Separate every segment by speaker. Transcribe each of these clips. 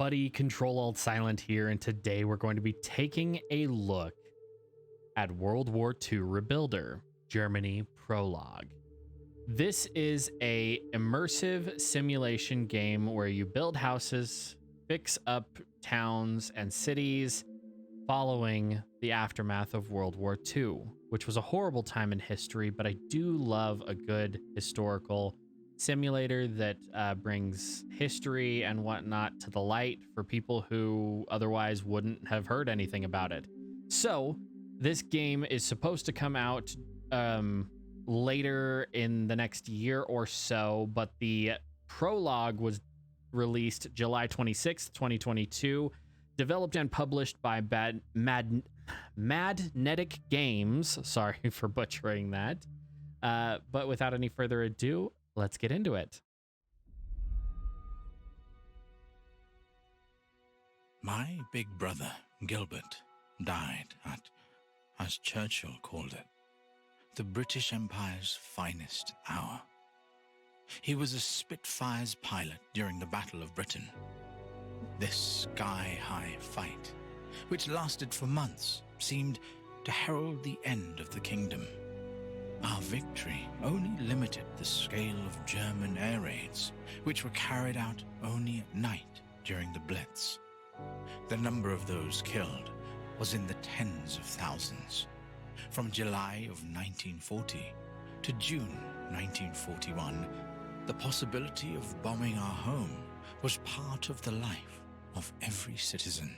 Speaker 1: everybody, Control Alt Silent here, and today we're going to be taking a look at World War II Rebuilder, Germany Prologue. This is a immersive simulation game where you build houses, fix up towns and cities following the aftermath of World War II, which was a horrible time in history, but I do love a good historical simulator that brings history and whatnot to the light for people who otherwise wouldn't have heard anything about it. So this game is supposed to come out later in the next year or so, but the prologue was released July 26th, 2022, developed and published by Madnetic Games. Sorry for butchering that. But without any further ado, let's get into it.
Speaker 2: My big brother, Gilbert, died at, as Churchill called it, the British Empire's finest hour. He was a Spitfire's pilot during the Battle of Britain. This sky-high fight, which lasted for months, seemed to herald the end of the kingdom. Our victory only limited the scale of German air raids, which were carried out only at night during the Blitz. The number of those killed was in the tens of thousands. From July of 1940 to June 1941, the possibility of bombing our home was part of the life of every citizen.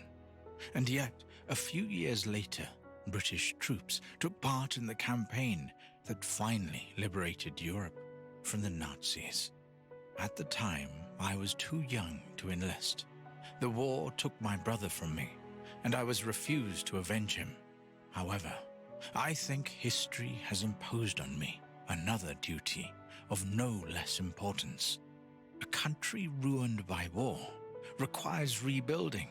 Speaker 2: And yet, a few years later, British troops took part in the campaign that finally liberated Europe from the Nazis. At the time, I was too young to enlist. The war took my brother from me, and I was refused to avenge him. However, I think history has imposed on me another duty of no less importance. A country ruined by war requires rebuilding.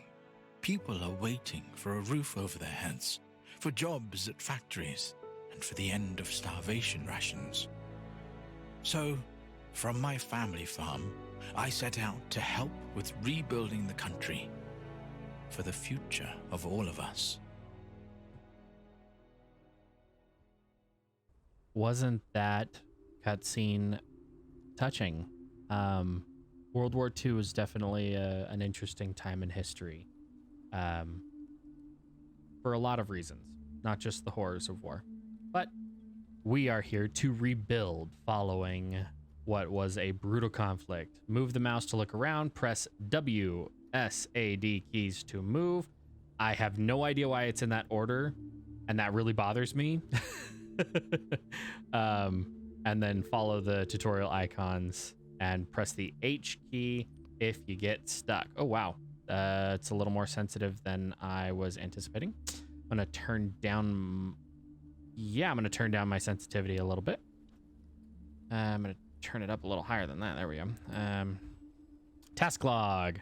Speaker 2: People are waiting for a roof over their heads, for jobs at factories, and for the end of starvation rations. So, from my family farm, I set out to help with rebuilding the country for the future of all of us.
Speaker 1: Wasn't that cutscene touching? World War II was definitely an interesting time in history, for a lot of reasons, not just the horrors of war. But we are here to rebuild following what was a brutal conflict. Move the mouse to look around, press W, S, A, D keys to move. I have no idea why it's in that order, and that really bothers me. And then follow the tutorial icons and press the H key if you get stuck. Oh, wow. It's a little more sensitive than I was anticipating. I'm going to turn down... Yeah, I'm going to turn down my sensitivity a little bit. I'm going to turn it up a little higher than that. There we go. Task log.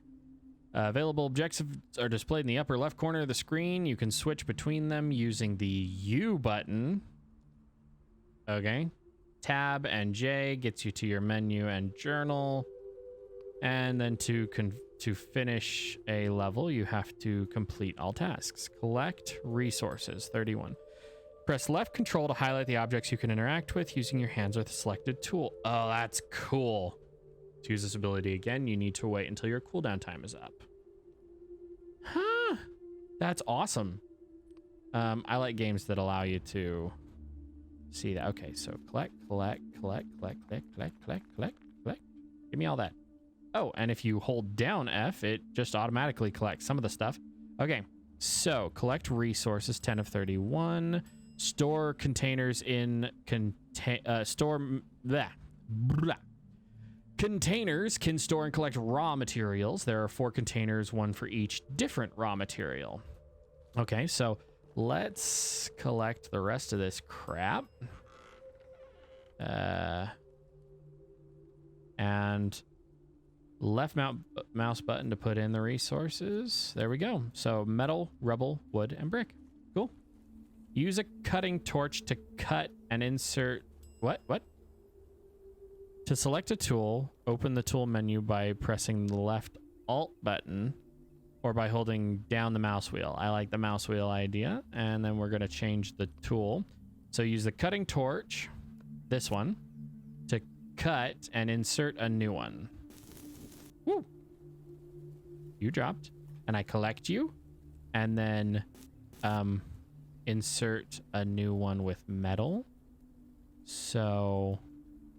Speaker 1: Available objectives are displayed in the upper left corner of the screen. You can switch between them using the U button. Okay. Tab and J gets you to your menu and journal. And then to finish a level, you have to complete all tasks. Collect resources, 31. Press left control to highlight the objects you can interact with using your hands with a selected tool. Oh, that's cool. To use this ability again, you need to wait until your cooldown time is up. Huh. That's awesome. I like games that allow you to see that. Okay, so collect. Give me all that. Oh, and if you hold down F, it just automatically collects some of the stuff. Okay, so collect resources, 10 of 31. Store containers in Containers can store and collect raw materials. There are 4 containers, one for each different raw material. Okay, so let's collect the rest of this crap. And left mouse button to put in the resources. There we go. So metal, rubble, wood, and brick. Cool. Use a cutting torch to cut and insert... What? To select a tool, open the tool menu by pressing the left Alt button or by holding down the mouse wheel. I like the mouse wheel idea. And then we're going to change the tool. So use the cutting torch, this one, to cut and insert a new one. Woo! You dropped. And I collect you. And then insert a new one with metal. So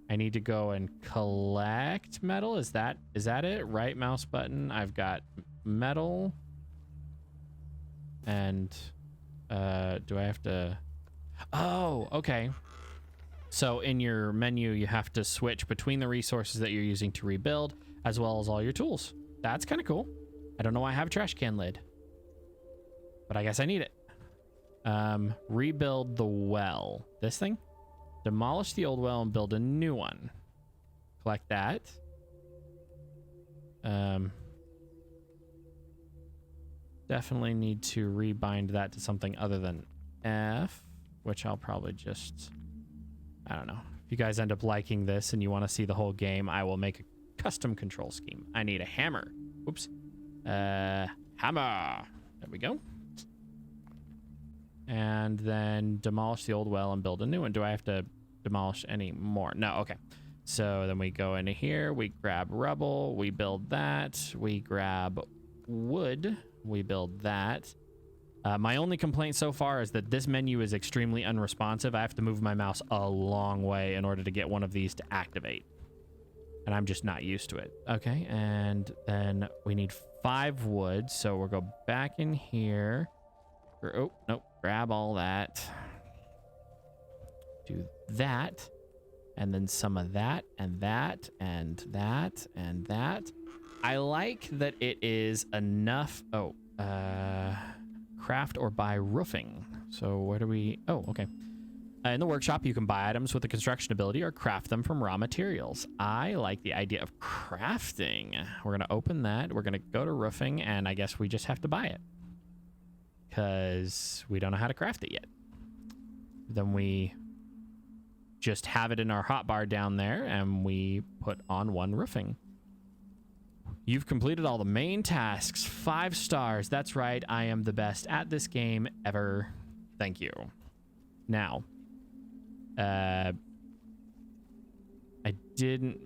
Speaker 1: I need to go and collect metal. Is that it? Right mouse button. I've got metal. And do I have to... Oh, okay. So in your menu, you have to switch between the resources that you're using to rebuild, as well as all your tools. That's kind of cool. I don't know why I have a trash can lid, but I guess I need it. Rebuild the well. This thing? Demolish the old well and build a new one. Collect that. Definitely need to rebind that to something other than F, which I'll probably just... I don't know. If you guys end up liking this and you want to see the whole game, I will make a custom control scheme. I need a hammer. Oops. Hammer. There we go. And then demolish the old well and build a new one. Do I have to demolish any more? No, okay. So then we go into here, we grab rubble, we build that, we grab wood, we build that. My only complaint so far is that this menu is extremely unresponsive. I have to move my mouse a long way in order to get one of these to activate. And I'm just not used to it. Okay, and then we need 5 wood, so we'll go back in here. Oh, nope. Grab all that. Do that. And then some of that, and that, and that, and that. I like that it is enough. Oh, craft or buy roofing. So where do we... Oh, okay. In the workshop, you can buy items with the construction ability or craft them from raw materials. I like the idea of crafting. We're going to open that. We're going to go to roofing, and I guess we just have to buy it, because we don't know how to craft it yet. Then we just have it in our hotbar down there, and we put on 1 roofing. You've completed all the main tasks. 5 stars. That's right. I am the best at this game ever. Thank you. Now, I didn't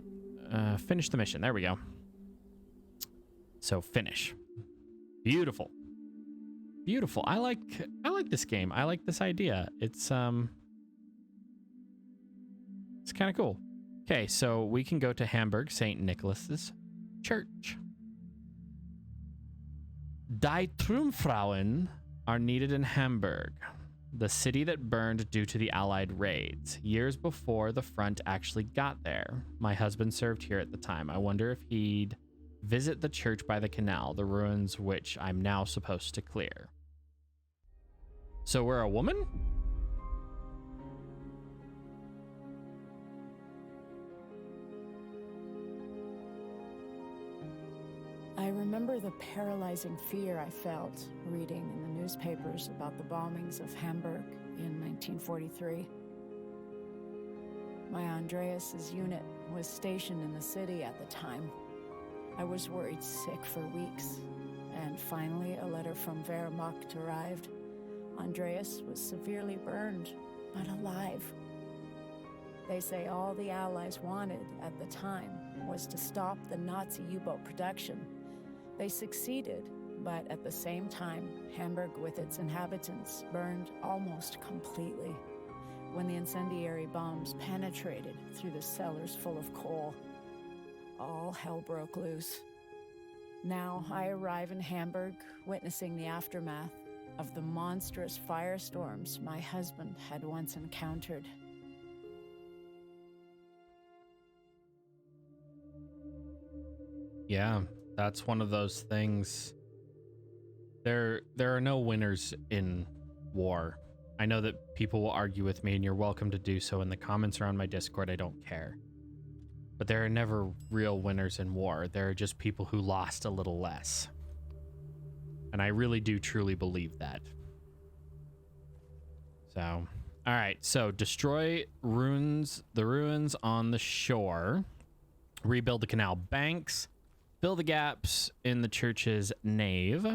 Speaker 1: finish the mission. There we go. So finish. Beautiful. Beautiful. I like this game. I like this idea. It's kind of cool. Okay, so we can go to Hamburg, St. Nicholas's Church. Die Triumphfrauen are needed in Hamburg, the city that burned due to the Allied raids, years before the front actually got there. My husband served here at the time. I wonder if he'd visit the church by the canal, the ruins which I'm now supposed to clear. So we're a woman?
Speaker 3: I remember the paralyzing fear I felt reading in the newspapers about the bombings of Hamburg in 1943. My Andreas's unit was stationed in the city at the time. I was worried sick for weeks, and finally a letter from Wehrmacht arrived. Andreas was severely burned, but alive. They say all the Allies wanted at the time was to stop the Nazi U-boat production. They succeeded, but at the same time, Hamburg with its inhabitants burned almost completely when the incendiary bombs penetrated through the cellars full of coal. All hell broke loose. Now I arrive in Hamburg, witnessing the aftermath of the monstrous firestorms my husband had once encountered.
Speaker 1: Yeah, that's one of those things. There are no winners in war. I know that people will argue with me, and you're welcome to do so in the comments or on my Discord. I don't care. But there are never real winners in war. There are just people who lost a little less. And I really do truly believe that. So, all right. So destroy the ruins on the shore. Rebuild the canal banks. fill the gaps in the church's nave.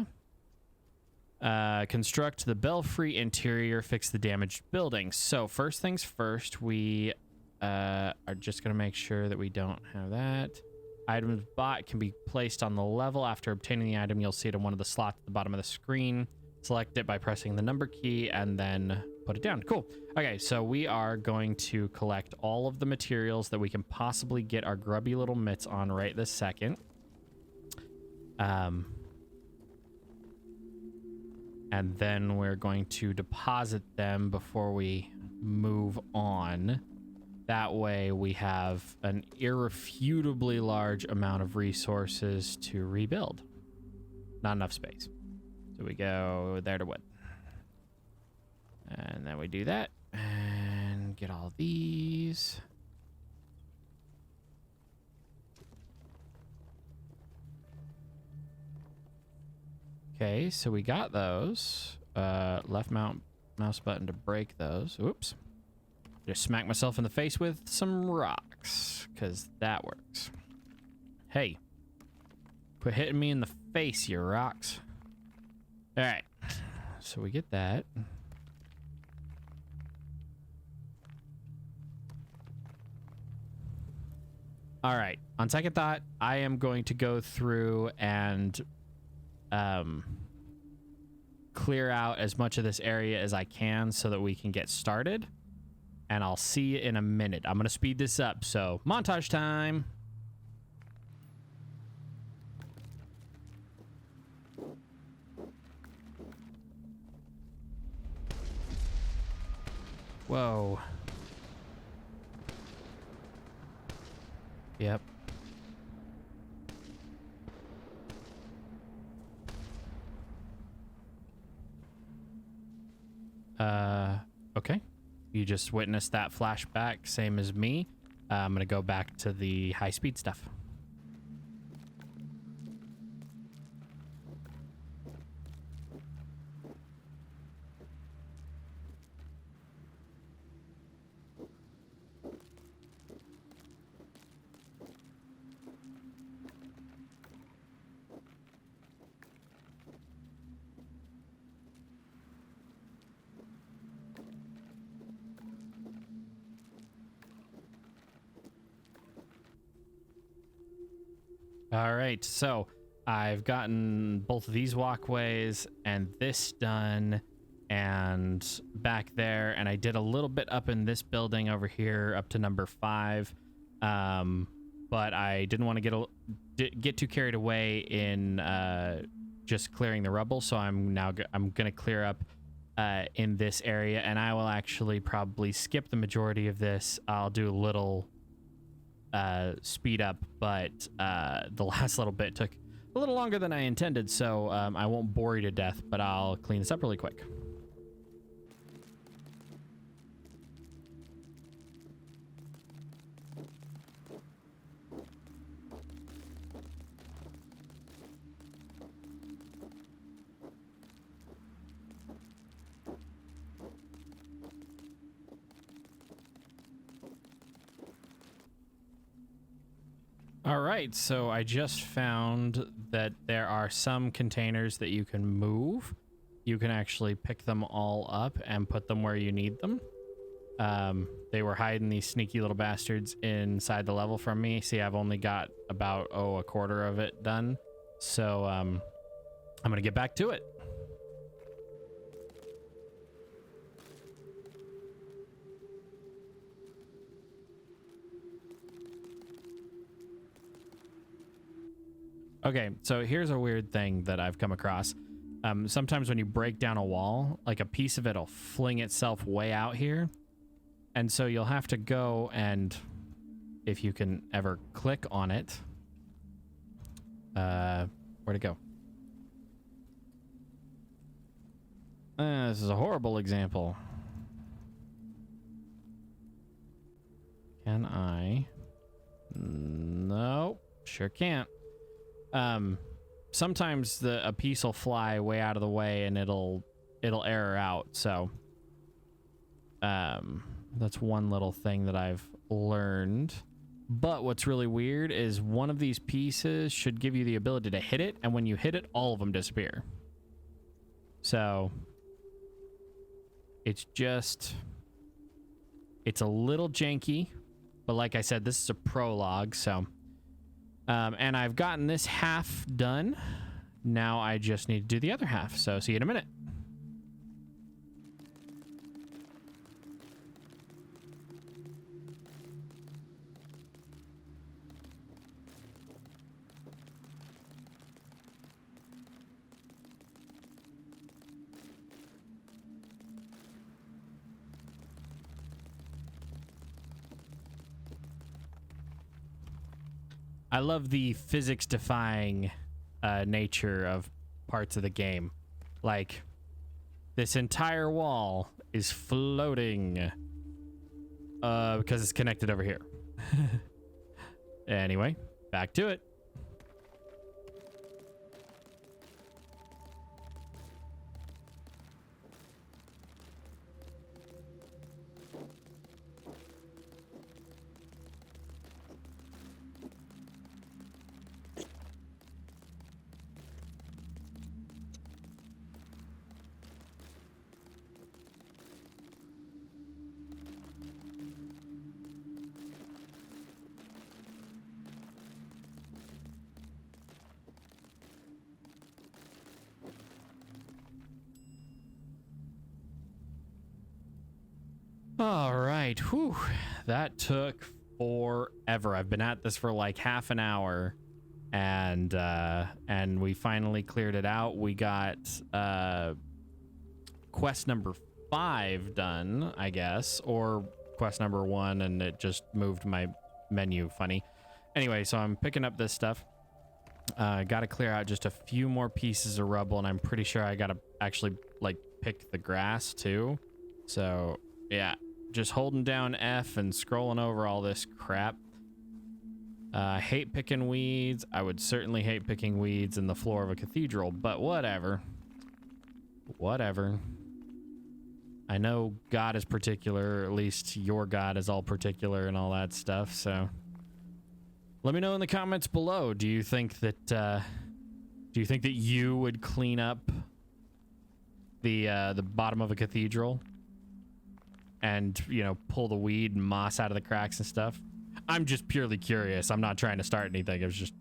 Speaker 1: Construct the belfry interior, fix the damaged buildings. So first things first, we are just going to make sure that we don't have that. Items bought can be placed on the level. After obtaining the item, you'll see it in one of the slots at the bottom of the screen. Select it by pressing the number key and then put it down. Cool. Okay, so we are going to collect all of the materials that we can possibly get our grubby little mitts on right this second. And then we're going to deposit them before we move on. That way we have an irrefutably large amount of resources to rebuild. Not enough space. So we go there to wood. And then we do that and get all these. Okay, so we got those. Left mouse button to break those. Oops. Just smack myself in the face with some rocks, because that works. Hey, quit hitting me in the face, you rocks. All right, so we get that. All right, on second thought, I am going to go through and clear out as much of this area as I can so that we can get started. And I'll see you in a minute. I'm going to speed this up, so montage time. Whoa. Yep. Okay. You just witnessed that flashback, same as me. I'm going to go back to the high-speed stuff. All right, so I've gotten both of these walkways and this done and back there, and I did a little bit up in this building over here up to number 5, but I didn't want to get too carried away in just clearing the rubble, so I'm gonna clear up in this area, and I will actually probably skip the majority of this. I'll do a little speed up, but the last little bit took a little longer than I intended, so I won't bore you to death, but I'll clean this up really quick. All right, so I just found that there are some containers that you can move. You can actually pick them all up and put them where you need them. They were hiding these sneaky little bastards inside the level from me. See, I've only got about, a quarter of it done. So I'm going to get back to it. Okay, so here's a weird thing that I've come across. Sometimes when you break down a wall, like a piece of it will fling itself way out here. And so you'll have to go and, if you can ever click on it, where'd it go? This is a horrible example. Can I? No, sure can't. Sometimes a piece will fly way out of the way and it'll error out. So, that's one little thing that I've learned. But what's really weird is one of these pieces should give you the ability to hit it, and when you hit it, all of them disappear. So it's a little janky, but like I said, this is a prologue, so and I've gotten this half done. Now I just need to do the other half, so see you in a minute. I love the physics-defying nature of parts of the game. Like, this entire wall is floating because it's connected over here. Anyway, back to it. All right. Whew. That took forever. I've been at this for like half an hour, and we finally cleared it out. We got quest number 5 done, I guess, or quest number 1, and it just moved my menu funny. Anyway, so I'm picking up this stuff. Got to clear out just a few more pieces of rubble, and I'm pretty sure I got to actually like pick the grass too. So yeah, just holding down F and scrolling over all this crap. I hate picking weeds. I would certainly hate picking weeds in the floor of a cathedral, but whatever. Whatever. I know God is particular, or at least your God is all particular and all that stuff, so let me know in the comments below. Do you think that you would clean up the bottom of a cathedral and, you know, pull the weed and moss out of the cracks and stuff? I'm just purely curious. I'm not trying to start anything. It was just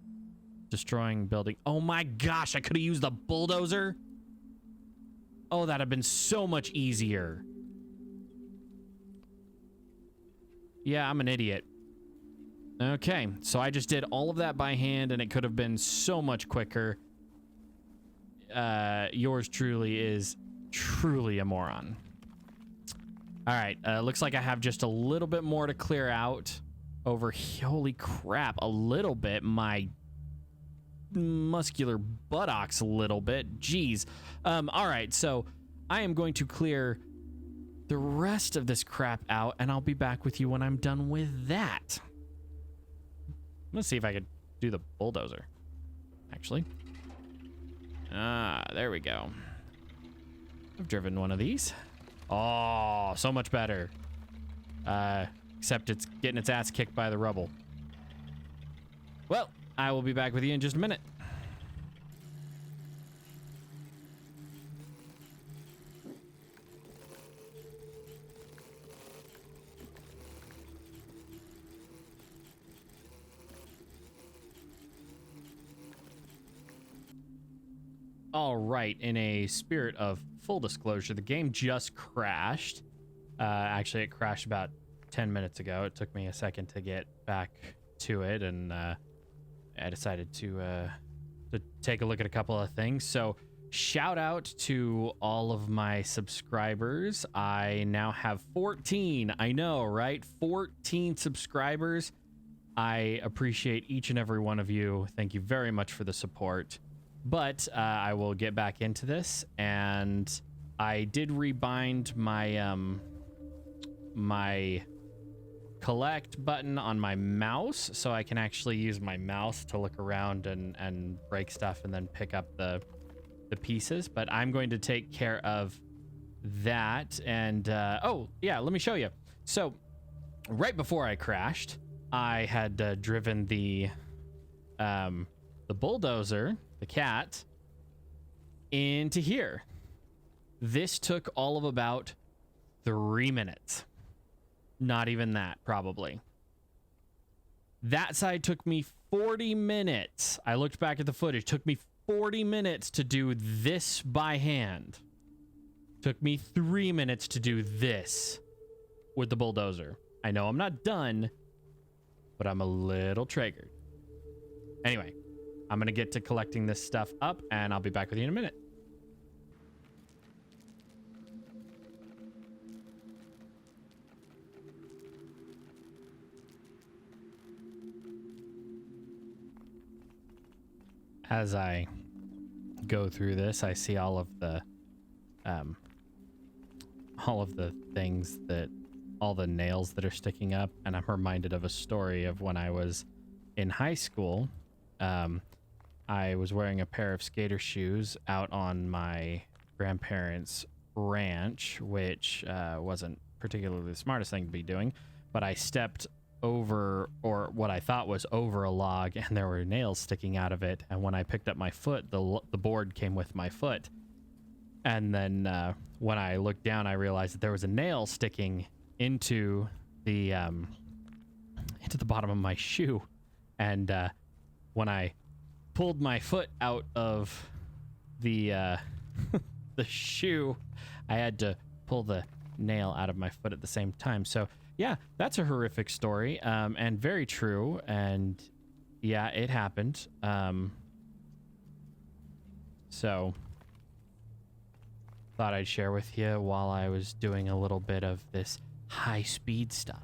Speaker 1: destroying building. Oh my gosh, I could have used the bulldozer. Oh, that'd have been so much easier. Yeah, I'm an idiot. Okay, so I just did all of that by hand, and it could have been so much quicker. Yours truly is truly a moron. All right, looks like I have just a little bit more to clear out over. Holy crap, a little bit. My muscular buttocks a little bit. Jeez. All right, so I am going to clear the rest of this crap out, and I'll be back with you when I'm done with that. Let's see if I could do the bulldozer, actually. There we go. I've driven one of these. Oh, so much better. Except it's getting its ass kicked by the rubble. Well, I will be back with you in just a minute. All right, in a spirit of full disclosure, the game just crashed. Actually, it crashed about 10 minutes ago. It took me a second to get back to it, and I decided to take a look at a couple of things. So shout out to all of my subscribers. I now have 14. I know, right? 14 subscribers. I appreciate each and every one of you. Thank you very much for the support. But I will get back into this, and I did rebind my my collect button on my mouse, so I can actually use my mouse to look around and break stuff and then pick up the pieces. But I'm going to take care of that. And oh yeah, let me show you. So right before I crashed, I had driven the bulldozer, the cat, into here. This took all of about 3 minutes. Not even that, probably. That side took me 40 minutes. I looked back at the footage. Took me 40 minutes to do this by hand. Took me 3 minutes to do this with the bulldozer. I know I'm not done, but I'm a little triggered. Anyway, I'm going to get to collecting this stuff up, and I'll be back with you in a minute. As I go through this, I see all of the things that, all the nails that are sticking up, and I'm reminded of a story of when I was in high school. I was wearing a pair of skater shoes out on my grandparents' ranch, which wasn't particularly the smartest thing to be doing, but I stepped over, or what I thought was over, a log, and there were nails sticking out of it. And when I picked up my foot, the board came with my foot. And then when I looked down, I realized that there was a nail sticking into the bottom of my shoe. And when I pulled my foot out of the the shoe, I had to pull the nail out of my foot at the same time. So yeah, that's a horrific story, and very true. And yeah, it happened. So thought I'd share with you while I was doing a little bit of this high-speed stuff.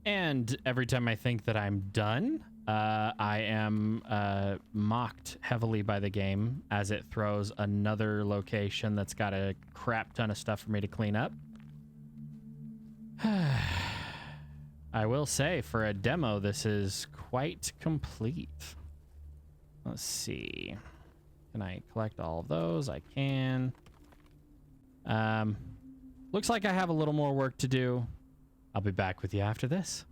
Speaker 1: And every time I think that I'm done, I am mocked heavily by the game as it throws another location that's got a crap ton of stuff for me to clean up. I will say, for a demo, this is quite complete. Let's see. Can I collect all of those? I can. Looks like I have a little more work to do. I'll be back with you after this.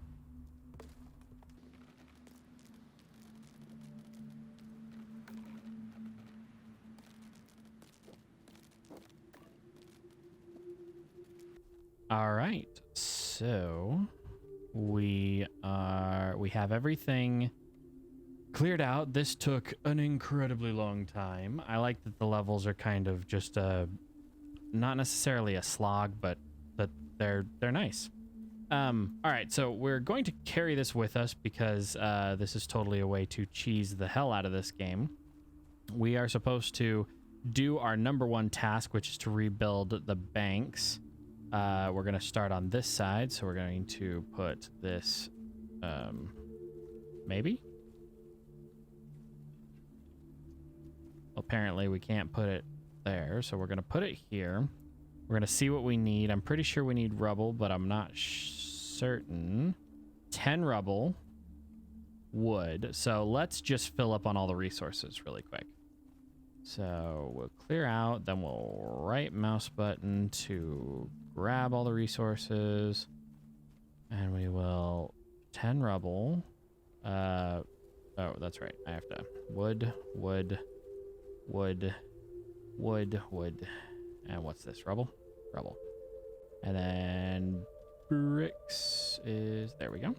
Speaker 1: All right, so we have everything cleared out. This took an incredibly long time. I like that the levels are kind of just not necessarily a slog, but they're nice. All right, so we're going to carry this with us because this is totally a way to cheese the hell out of this game. We are supposed to do our number one task, which is to rebuild the banks. We're going to start on this side, so we're going to put this, maybe? Apparently we can't put it there, so we're going to put it here. We're going to see what we need. I'm pretty sure we need rubble, but I'm not certain. 10 rubble, wood. So let's just fill up on all the resources really quick. So we'll clear out, then we'll right mouse button to grab all the resources, and we will 10 rubble. Oh, that's right. I have to wood. And what's this? Rubble. And then bricks is, there we go.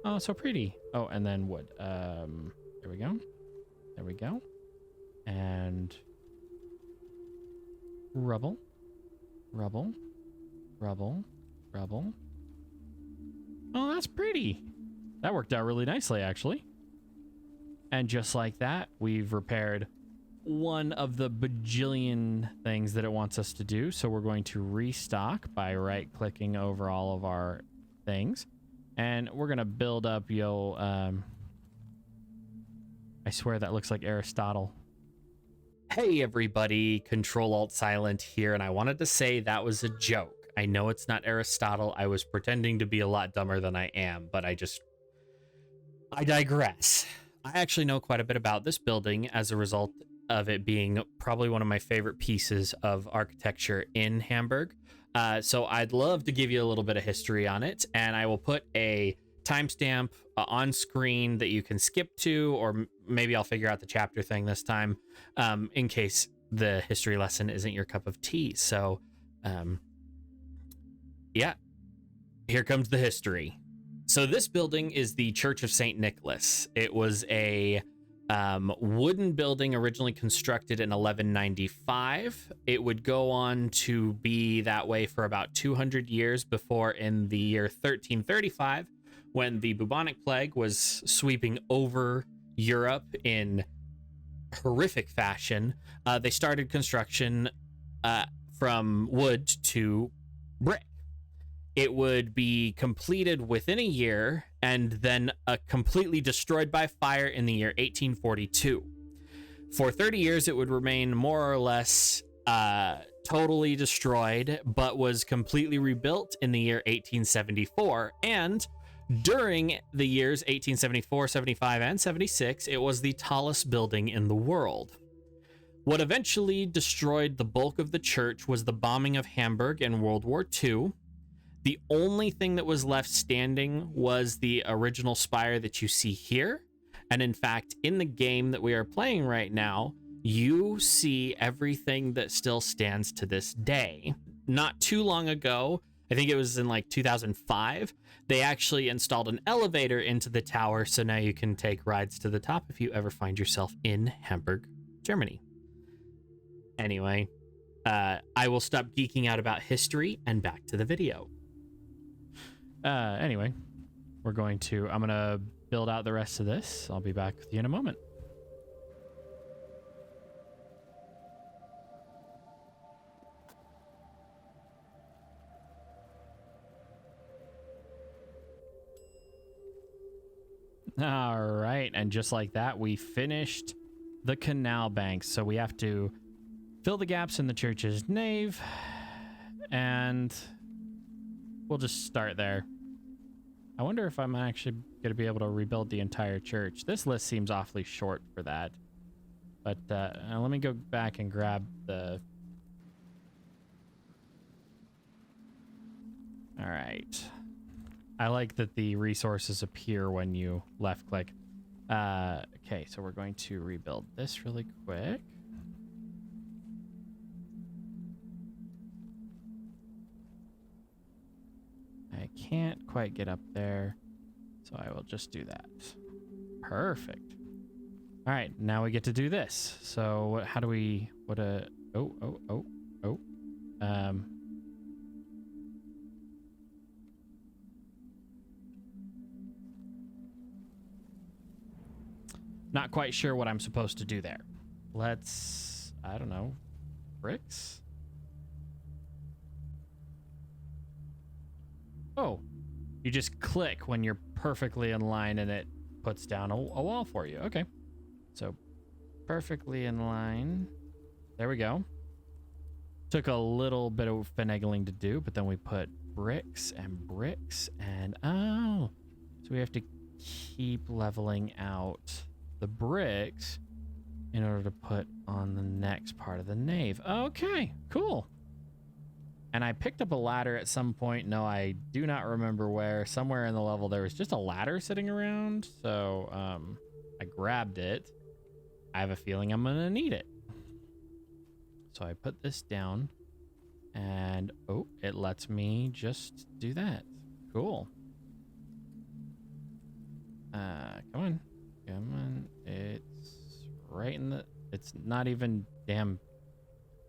Speaker 1: Oh, so pretty. Oh, and then wood. There we go. And rubble. Oh, that's pretty. That worked out really nicely, actually. And just like that, we've repaired one of the bajillion things that it wants us to do. So we're going to restock by right-clicking over all of our things. And we're going to build up, I swear that looks like Aristotle. Hey everybody, Control-Alt-Silent here, and I wanted to say that was a joke. I know it's not Aristotle. I was pretending to be a lot dumber than I am, but I digress. I actually know quite a bit about this building as a result of it being probably one of my favorite pieces of architecture in Hamburg. So I'd love to give you a little bit of history on it, and I will put a timestamp on screen that you can skip to, or maybe I'll figure out the chapter thing this time, in case the history lesson isn't your cup of tea. So, yeah, here comes the history. So this building is the Church of St. Nicholas. It was a wooden building originally constructed in 1195. It would go on to be that way for about 200 years before, in the year 1335, when the bubonic plague was sweeping over Europe in horrific fashion, they started construction from wood to brick. It would be completed within a year and then completely destroyed by fire in the year 1842. For 30 years, it would remain more or less totally destroyed, but was completely rebuilt in the year 1874. And during the years 1874, 75, and 76, it was the tallest building in the world. What eventually destroyed the bulk of the church was the bombing of Hamburg in World War II. The only thing that was left standing was the original spire that you see here. And in fact, in the game that we are playing right now, you see everything that still stands to this day. Not too long ago, I think it was in like 2005, they actually installed an elevator into the tower, so now you can take rides to the top if you ever find yourself in Hamburg, Germany. Anyway, I will stop geeking out about history and back to the video. Anyway, I'm going to build out the rest of this. I'll be back with you in a moment. All right, and just like that, we finished the canal banks. So we have to fill the gaps in the church's nave, and we'll just start there. I wonder if I'm actually going to be able to rebuild the entire church. This list seems awfully short for that. But let me go back and grab the... All right. I like that the resources appear when you left click. Okay, so we're going to rebuild this really quick. I can't quite get up there, so I will just do that. Perfect. All right, now we get to do this. So how do we, not quite sure what I'm supposed to do there. Let's, I don't know, bricks? Oh, you just click when you're perfectly in line and it puts down a wall for you. Okay. So perfectly in line. There we go. Took a little bit of finagling to do, but then we put bricks and oh, so we have to keep leveling out the bricks in order to put on the next part of the nave. Okay, cool. And I picked up a ladder at some point. No, I do not remember where. Somewhere in the level there was just a ladder sitting around. So I grabbed it. I have a feeling I'm gonna need it. So I put this down and oh, it lets me just do that. Cool. Come on. It's right in the, it's not even damn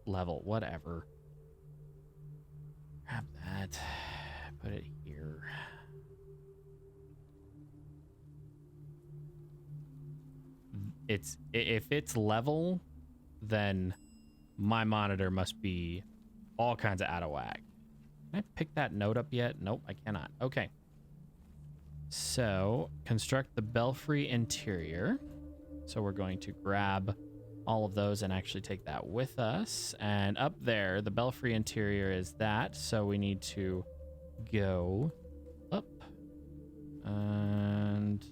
Speaker 1: level, whatever. Grab that, put it here. If it's level, then my monitor must be all kinds of out of whack. Can I pick that note up yet? Nope, I cannot. Okay. So construct the belfry interior. So we're going to grab all of those and actually take that with us. And up there, the belfry interior is that. So we need to go up. And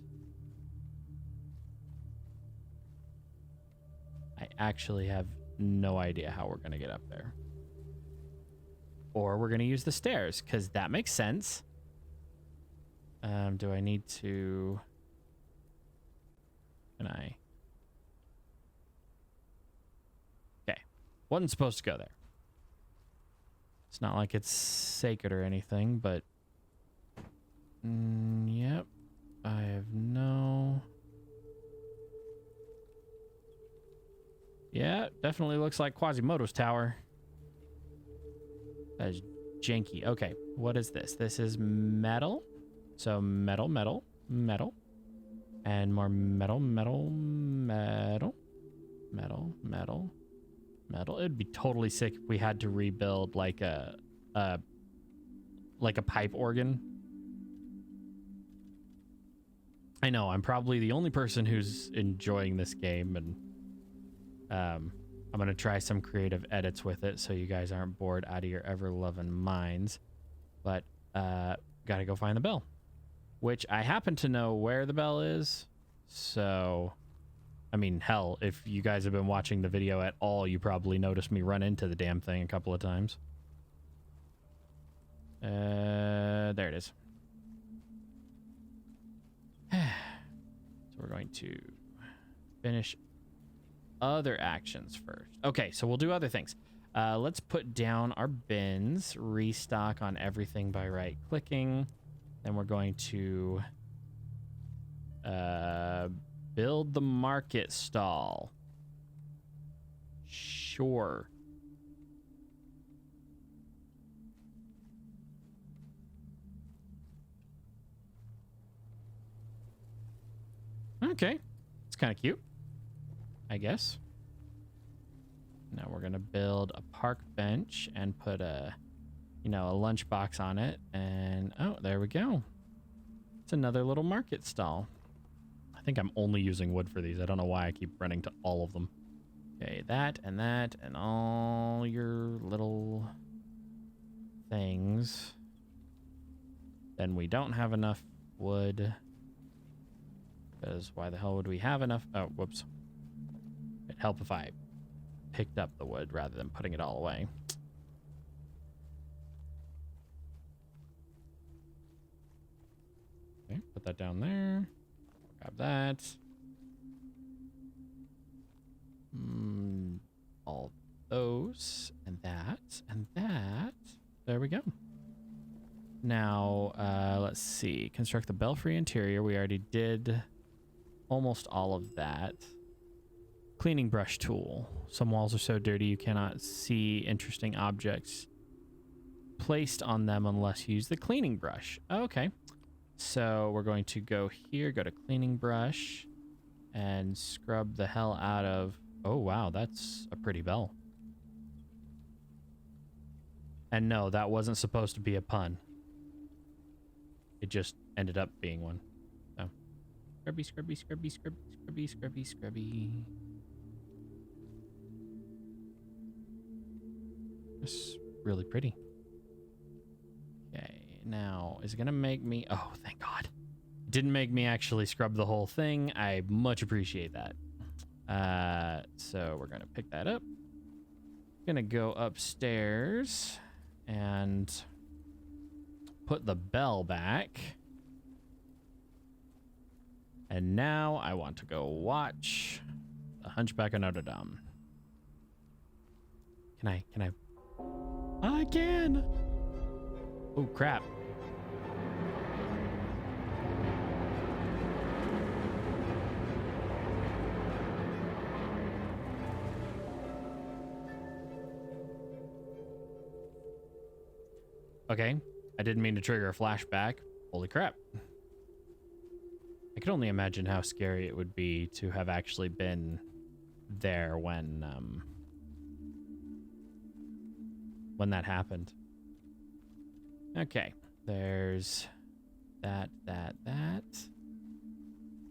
Speaker 1: I actually have no idea how we're going to get up there. Or we're going to use the stairs, because that makes sense. Do I need to... Can I... Okay. Wasn't supposed to go there. It's not like it's sacred or anything, but... yep. I have no... Yeah, definitely looks like Quasimodo's tower. That is janky. Okay, what is this? This is metal. So metal, metal, metal. And more metal, metal, metal. Metal, metal, metal. It'd be totally sick if we had to rebuild like a pipe organ. I know, I'm probably the only person who's enjoying this game, and I'm going to try some creative edits with it so you guys aren't bored out of your ever-loving minds. But got to go find the bell, which I happen to know where the bell is. So, I mean, hell, if you guys have been watching the video at all, you probably noticed me run into the damn thing a couple of times. There it is. So we're going to finish other actions first. Okay, so we'll do other things. Let's put down our bins, restock on everything by right clicking. Then we're going to build the market stall. Sure. Okay, it's kind of cute, I guess. Now we're gonna build a park bench and put a lunchbox on it, and oh, there we go. It's another little market stall. I think I'm only using wood for these. I don't know why I keep running to all of them. Okay, that and all your little things. Then we don't have enough wood. Because why the hell would we have enough? Oh, whoops. It'd help if I picked up the wood rather than putting it all away. Okay, put that down there. Grab that. All those and that and that. There we go. Now, let's see. Construct the belfry interior. We already did almost all of that. Cleaning brush tool. Some walls are so dirty you cannot see interesting objects placed on them unless you use the cleaning brush. Okay. So we're going to go here, go to cleaning brush, and scrub the hell out of... Oh, wow, that's a pretty bell. And no, that wasn't supposed to be a pun. It just ended up being one. So, scrubby, scrubby, scrubby, scrubby, scrubby, scrubby, scrubby. It's really pretty. Okay, now, is it gonna make me... Oh, thank God. It didn't make me actually scrub the whole thing. I much appreciate that. So we're gonna pick that up. Gonna go upstairs and put the bell back. And now I want to go watch The Hunchback of Notre Dame. Can I? I can! Oh, crap. Okay, I didn't mean to trigger a flashback. Holy crap. I could only imagine how scary it would be to have actually been there when that happened. Okay, there's that.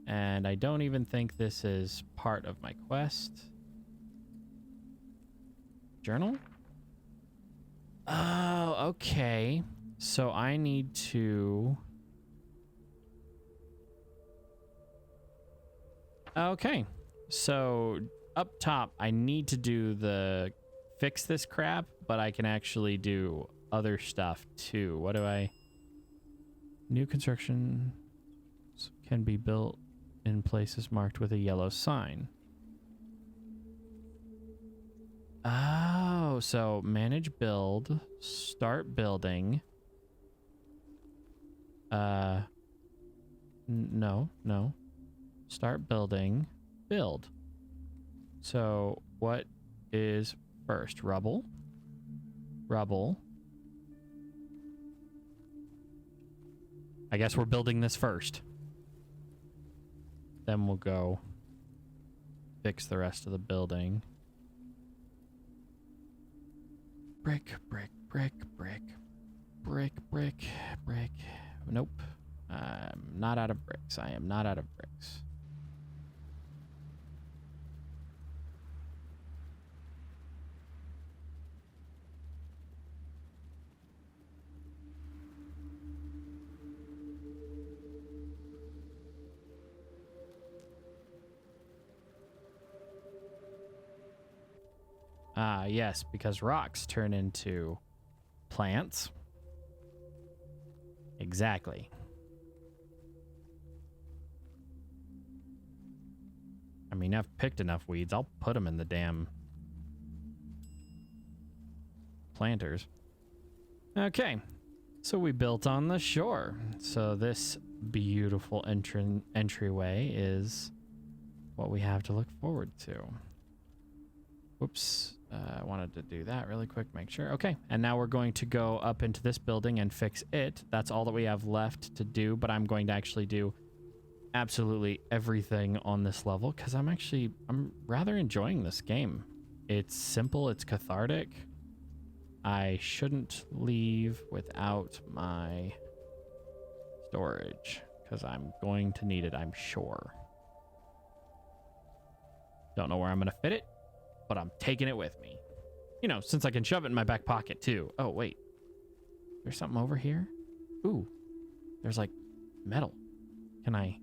Speaker 1: And I don't even think this is part of my quest. Journal? Oh, okay. So I need to... Okay. So up top, I need to do the fix this crap, but I can actually do other stuff too. What do I... New construction can be built in places marked with a yellow sign. Oh, so manage build, start building. No. Start building, build. So what is first? Rubble. I guess we're building this first. Then we'll go fix the rest of the building. Brick. Nope. I'm not out of bricks. I am not out of bricks. Ah, yes, because rocks turn into plants. Exactly. I mean, I've picked enough weeds. I'll put them in the damn planters. Okay, so we built on the shore. So this beautiful entryway is what we have to look forward to. Whoops. I wanted to do that really quick, make sure. Okay, and now we're going to go up into this building and fix it. That's all that we have left to do, but I'm going to actually do absolutely everything on this level because I'm rather enjoying this game. It's simple, it's cathartic. I shouldn't leave without my storage because I'm going to need it, I'm sure. Don't know where I'm going to fit it, but I'm taking it with me. You know, since I can shove it in my back pocket too. Oh, wait. There's something over here? Ooh. There's like metal. Can I?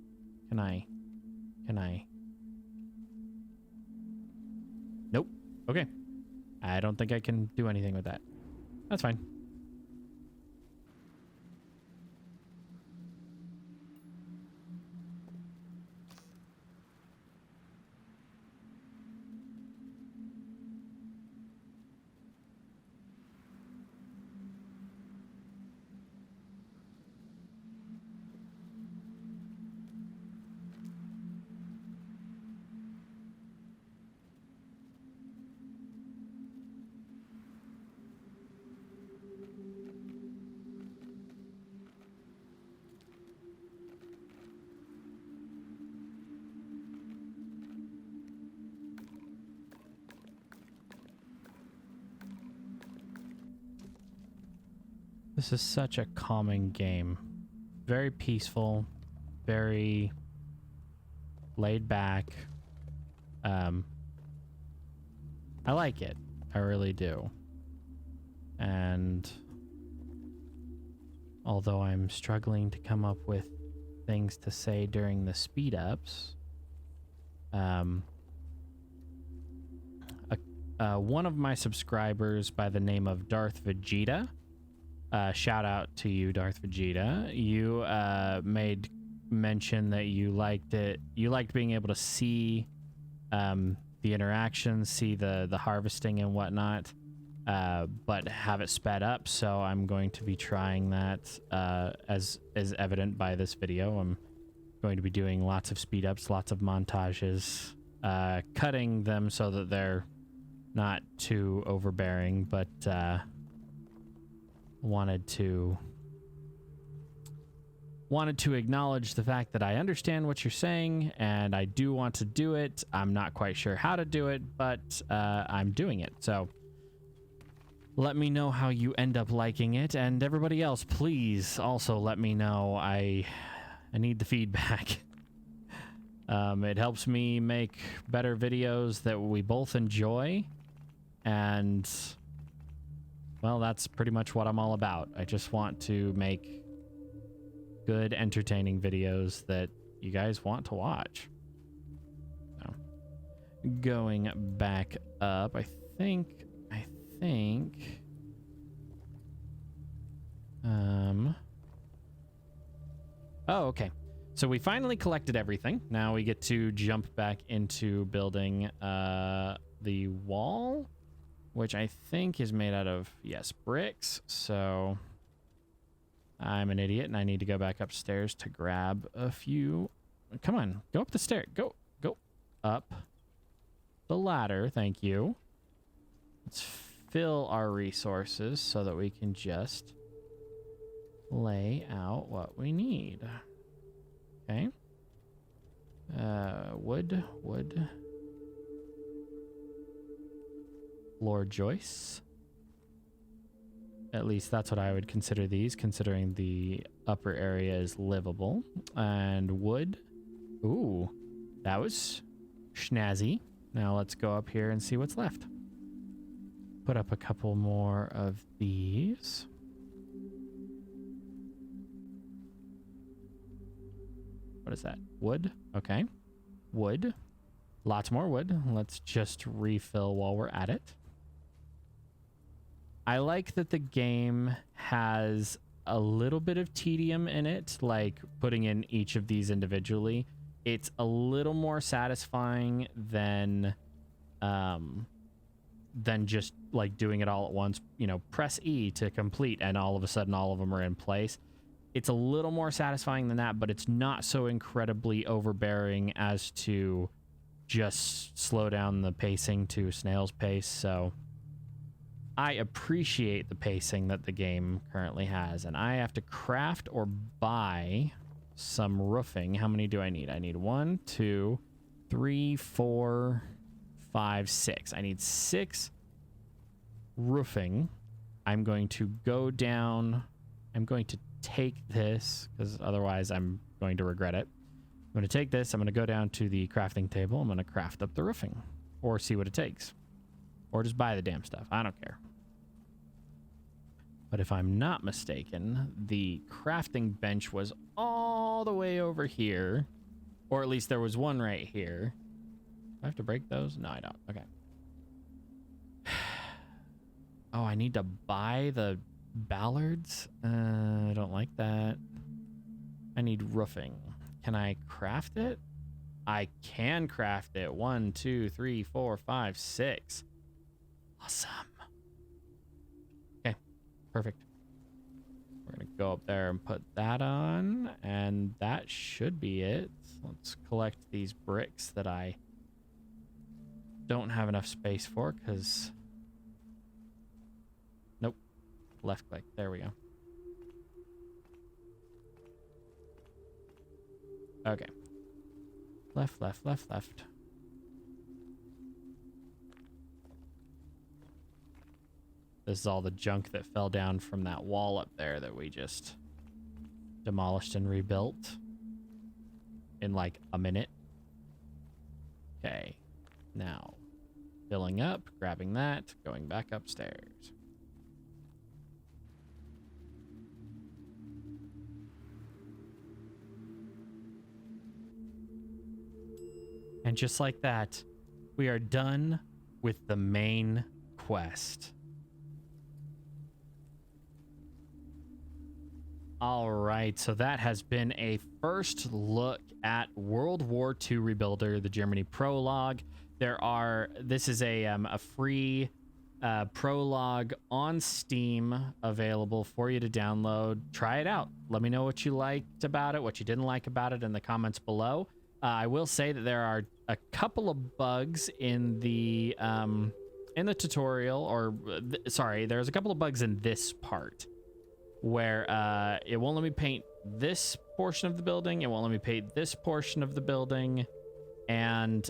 Speaker 1: Nope. Okay. I don't think I can do anything with that. That's fine. This is such a calming game. Very peaceful, very laid back. I like it. I really do. And although I'm struggling to come up with things to say during the speed ups, one of my subscribers by the name of Darth Vegeta, shout out to you, Darth Vegeta. You made mention that you liked it. You liked being able to see the interactions, see the harvesting and whatnot, but have it sped up. So I'm going to be trying that as evident by this video. I'm going to be doing lots of speed ups, lots of montages, cutting them so that they're not too overbearing, but wanted to acknowledge the fact that I understand what you're saying and I do want to do it. I'm not quite sure how to do it, but I'm doing it. So let me know how you end up liking it, and everybody else, please also let me know. I need the feedback. It helps me make better videos that we both enjoy, And, well, that's pretty much what I'm all about. I just want to make good, entertaining videos that you guys want to watch. So, going back up, I think, oh, okay. So we finally collected everything. Now we get to jump back into building the wall, which I think is made out of, yes, bricks. So I'm an idiot and I need to go back upstairs to grab a few. Come on, go up the stair. Go up the ladder. Thank you. Let's fill our resources so that we can just lay out what we need. Okay. Wood. Floor joists. At least that's what I would consider these, considering the upper area is livable. And wood. Ooh, that was snazzy. Now let's go up here and see what's left. Put up a couple more of these. What is that? Wood? Okay. Wood. Lots more wood. Let's just refill while we're at it. I like that the game has a little bit of tedium in it, like putting in each of these individually. It's a little more satisfying than just like doing it all at once. You know, press E to complete and all of a sudden all of them are in place. It's a little more satisfying than that, but it's not so incredibly overbearing as to just slow down the pacing to snail's pace. So I appreciate the pacing that the game currently has, and I have to craft or buy some roofing. How many do I need? I need 1, 2, 3, 4, 5, 6. I need 6 roofing. I'm going to go down. I'm going to take this because otherwise I'm going to regret it. I'm going to take this. I'm going to go down to the crafting table. I'm going to craft up the roofing or see what it takes or just buy the damn stuff. I don't care. But if I'm not mistaken, the crafting bench was all the way over here, or at least there was one right here. Do I have to break those? No, I don't. Okay. Oh, I need to buy the ballards? I don't like that. I need roofing. Can I craft it? I can craft it. 1, 2, 3, 4, 5, 6. Awesome. Okay, perfect. We're gonna go up there and put that on, and that should be it. Let's collect these bricks that I don't have enough space for because... Nope. Left click. There we go. Okay. Left, left, left, left. This is all the junk that fell down from that wall up there that we just demolished and rebuilt in like a minute. Okay. Now, filling up, grabbing that, going back upstairs. And just like that, we are done with the main quest. All right, so that has been a first look at World War II Rebuilder, the Germany prologue. This is a free prologue on Steam available for you to download. Try it out. Let me know what you liked about it, what you didn't like about it in the comments below. I will say that there are a couple of bugs in the tutorial, or there's a couple of bugs in this part where it won't let me paint this portion of the building. It won't let me paint this portion of the building. And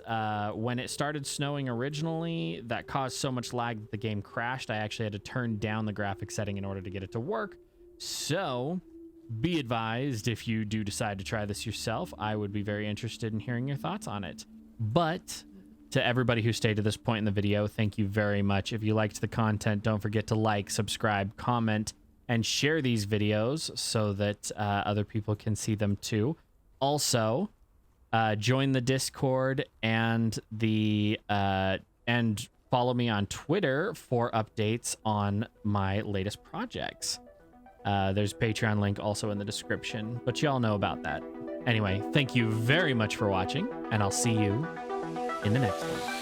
Speaker 1: when it started snowing originally, that caused so much lag that the game crashed. I actually had to turn down the graphic setting in order to get it to work. So be advised, if you do decide to try this yourself, I would be very interested in hearing your thoughts on it. But To everybody who stayed to this point in the video, thank you very much. If you liked the content, don't forget to like, subscribe, comment, and share these videos so that other people can see them too. Also, join the Discord and and follow me on Twitter for updates on my latest projects. There's a Patreon link also in the description, but y'all know about that. Anyway, thank you very much for watching, and I'll see you in the next one.